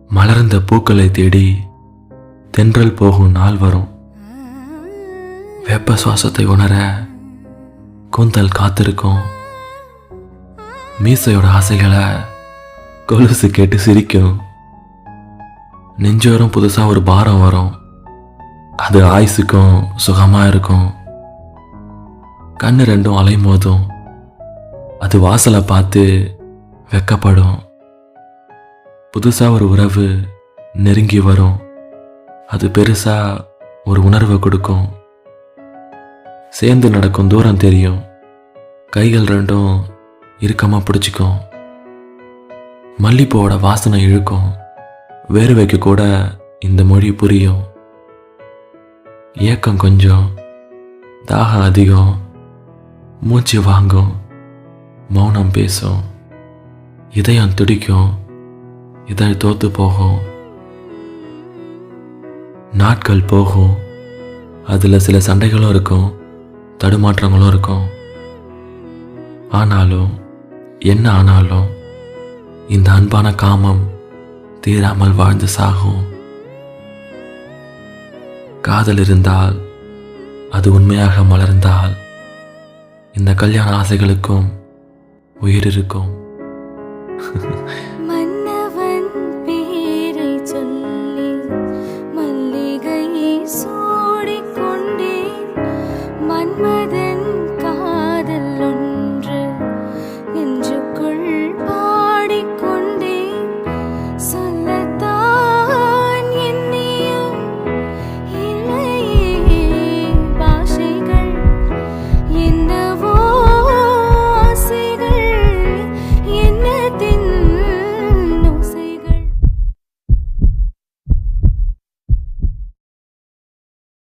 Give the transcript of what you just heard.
மலர்ந்த பூக்களை தேடி தென்றல் போகும் நாள் வரும். வெப்ப சுவாசத்தை உணர கூந்தல் காத்திருக்கும். மீசையோட ஆசைகளை கொலுசு கேட்டு சிரிக்கும். நெஞ்சோரம் புதுசா ஒரு பாரம் வரும். அது ஆயுசுக்கும் சுகமா இருக்கும். கண்ணு ரெண்டும் அலைமோதும். அது வாசலை பார்த்து வெக்கப்படும். புதுசா ஒரு உறவு நெருங்கி வரும். அது பெருசா ஒரு உணர்வை கொடுக்கும். சேர்ந்து நடக்கும் தூரம் தெரியும். கைகள் ரெண்டும் இறுக்கமா பிடிச்சிக்கும். மல்லிப்பூவோட வாசனை இழுக்கும். வேர்வைக்கு கூட இந்த மொழி புரியும். ஏக்கம் கொஞ்சம், தாகம் அதிகம், மூச்சு வாங்கும், மௌனம் பேசும், இதயம் துடிக்கும், இதழ் தோத்து போகும். நாட்கள் போகும். அதுல சில சண்டைகளும் இருக்கும், தடுமாற்றங்களும் இருக்கும். ஆனாலும் என்ன ஆனாலும் இந்த அன்பான காமம் தீராமல் வாழ்ந்து சாகும். காதல் இருந்தால், அது உண்மையாக மலர்ந்தால், இந்த கல்யாண ஆசைகளுக்கும் உயிர் இருக்கும்.